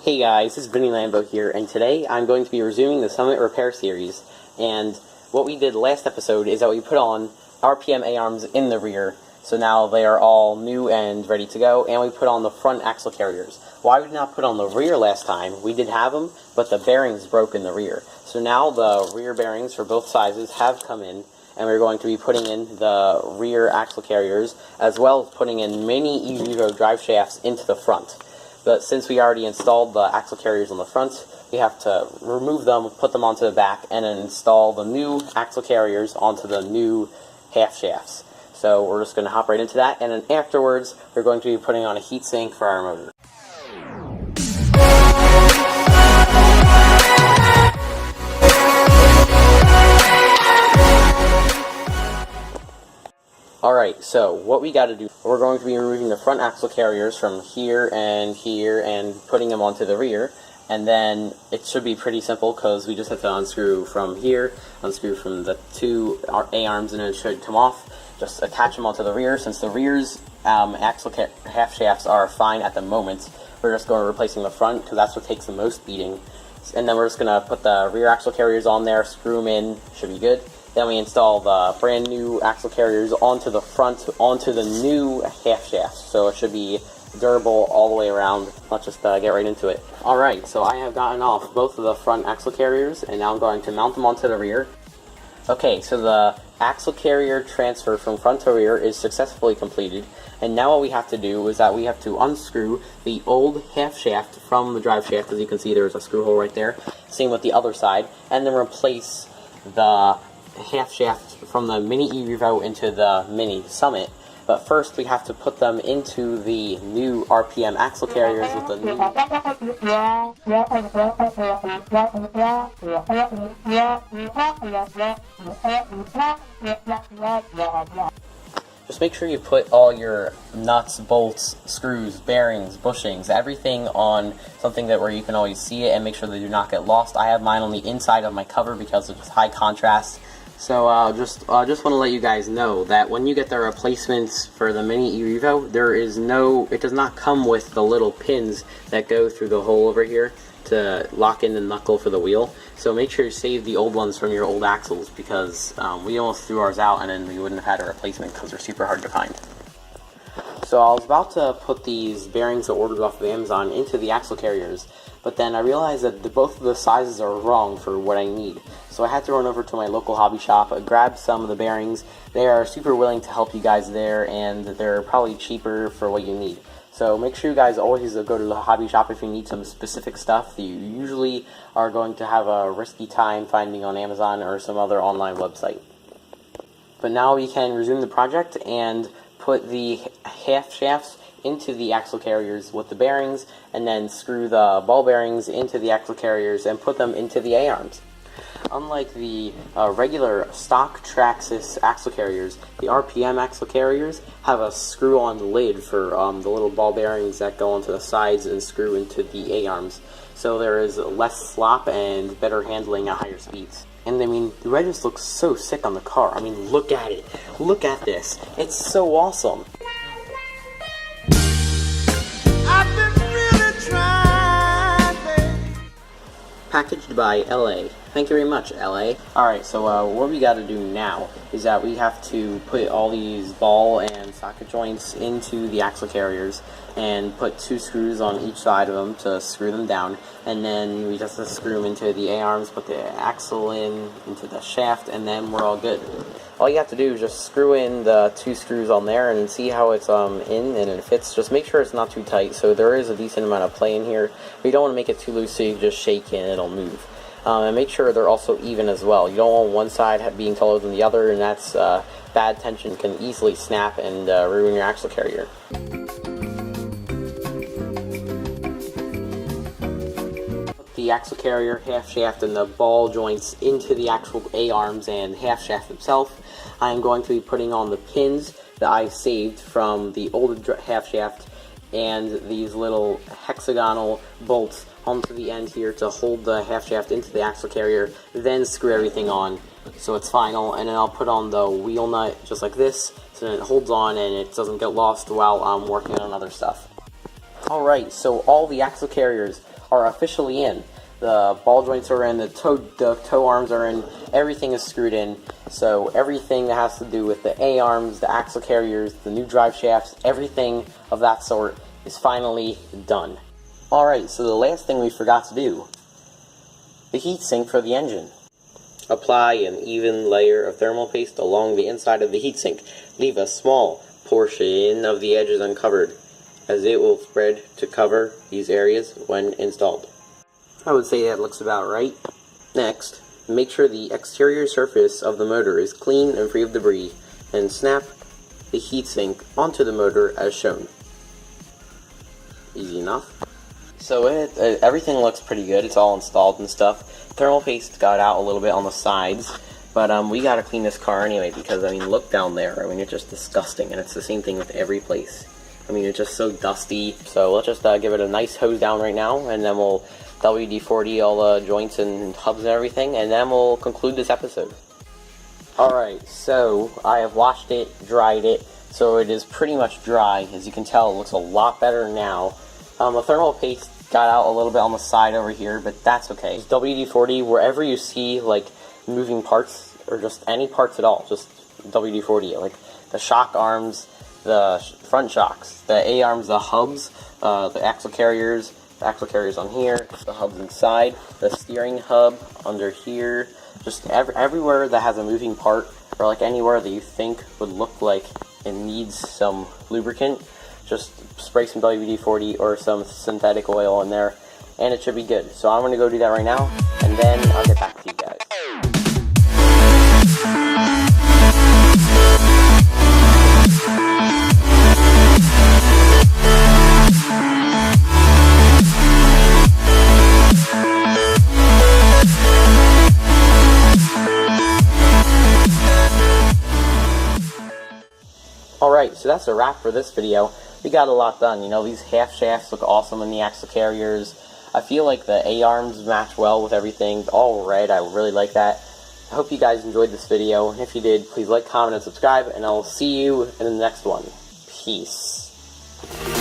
Hey guys, this is VinnyLambo here, and today I'm going to be resuming the Summit Repair Series. And what we did last episode is that we put on RPM A-arms in the rear, so now they are all new and ready to go, and we put on the front axle carriers. Why we did not put on the rear last time, we did have them, but the bearings broke in the rear. So now the rear bearings for both sizes have come in, and we're going to be putting in the rear axle carriers, as well as putting in mini E-Revo drive shafts into the front. But since we already installed the axle carriers on the front, we have to remove them, put them onto the back, and then install the new axle carriers onto the new half shafts. So we're just going to hop right into that, and then afterwards, we're going to be putting on a heatsink for our motor. Alright, so what we got to do, we're going to be removing the front axle carriers from here and putting them onto the rear, and then it should be pretty simple because we just have to unscrew from here, unscrew from the two A-arms, and it should come off. Just attach them onto the rear. Since the rear's axle half shafts are fine at the moment, we're just going to replacing the front because that's what takes the most beating. And then we're just going to put the rear axle carriers on there, screw them in, should be good. Then we install the brand new axle carriers onto the front, onto the new half shafts. So it should be durable all the way around. Let's just get right into it. Alright, so I have gotten off both of the front axle carriers, and now I'm going to mount them onto the rear. Okay, so the axle carrier transfer from front to rear is successfully completed. And now what we have to do is that we have to unscrew the old half shaft from the drive shaft. As you can see, there's a screw hole right there. Same with the other side. And then replace the half shaft from the mini E-Revo into the mini Summit. But first we have to put them into the new RPM axle carriers with the new... Just make sure you put all your nuts, bolts, screws, bearings, bushings, everything on something where you can always see it, and make sure they do not get lost. I have mine on the inside of my cover because it's high contrast. So just want to let you guys know that when you get the replacements for the mini E-Revo, it does not come with the little pins that go through the hole over here to lock in the knuckle for the wheel. So make sure you save the old ones from your old axles, because we almost threw ours out and then we wouldn't have had a replacement because they're super hard to find. So I was about to put these bearings I ordered off of Amazon into the axle carriers, but then I realized that both of the sizes are wrong for what I need. So I had to run over to my local hobby shop, grab some of the bearings. They are super willing to help you guys there, and they're probably cheaper for what you need. So make sure you guys always go to the hobby shop if you need some specific stuff that you usually are going to have a risky time finding on Amazon or some other online website. But now we can resume the project and put the half shafts into the axle carriers with the bearings, and then screw the ball bearings into the axle carriers and put them into the A-arms. Unlike the regular stock Traxxas axle carriers, the RPM axle carriers have a screw-on lid for the little ball bearings that go onto the sides and screw into the A-arms. So there is less slop and better handling at higher speeds. And I mean, the red just looks so sick on the car. I mean, look at it. Look at this. It's so awesome. I've been really trying, baby. Packaged by LA. Thank you very much, LA. Alright, so what we gotta do now is that we have to put all these ball and socket joints into the axle carriers and put 2 screws on each side of them to screw them down, and then we just have to screw them into the A-arms, put the axle into the shaft, and then we're all good. All you have to do is just screw in the 2 screws on there and see how it's in and it fits. Just make sure it's not too tight, so there is a decent amount of play in here. But you don't want to make it too loose so you just shake it and it'll move. And make sure they're also even as well. You don't want one side being taller than the other, and that's bad tension can easily snap and ruin your axle carrier. The axle carrier, half shaft, and the ball joints into the actual A-arms and half shaft itself. I am going to be putting on the pins that I saved from the old half shaft and these little hexagonal bolts onto the end here to hold the half shaft into the axle carrier, then screw everything on so it's final, and then I'll put on the wheel nut just like this so that it holds on and it doesn't get lost while I'm working on other stuff. Alright, so all the axle carriers are officially in. The ball joints are in, the toe arms are in, everything is screwed in. So everything that has to do with the A-arms, the axle carriers, the new drive shafts, everything of that sort is finally done. Alright, so the last thing we forgot to do, the heatsink for the engine. Apply an even layer of thermal paste along the inside of the heatsink. Leave a small portion of the edges uncovered, as it will spread to cover these areas when installed. I would say that looks about right. Next, make sure the exterior surface of the motor is clean and free of debris, and snap the heatsink onto the motor as shown. Easy enough. So everything looks pretty good. It's all installed and stuff. Thermal paste got out a little bit on the sides, but we gotta clean this car anyway, because I mean, look down there. I mean, it's just disgusting, and it's the same thing with every place. I mean, it's just so dusty. So let's just give it a nice hose down right now, and then we'll WD-40 all the joints and hubs and everything, and then we'll conclude this episode. Alright, so I have washed it, dried it, so it is pretty much dry. As you can tell, it looks a lot better now. The thermal paste got out a little bit on the side over here, but that's okay. Just WD-40 wherever you see like moving parts, or just any parts at all, just WD-40 it. Like the shock arms, the front shocks, the A-arms, the hubs, the axle carriers on here, the hubs inside, the steering hub under here, just everywhere that has a moving part, or like anywhere that you think would look like it needs some lubricant, just spray some WD-40 or some synthetic oil in there, and it should be good. So I'm going to go do that right now, and then I'll get back to you guys. Alright, so that's a wrap for this video. We got a lot done. You know, these half shafts look awesome in the axle carriers. I feel like the A-arms match well with everything. All red, I really like that. I hope you guys enjoyed this video, and if you did, please like, comment, and subscribe, and I'll see you in the next one. Peace.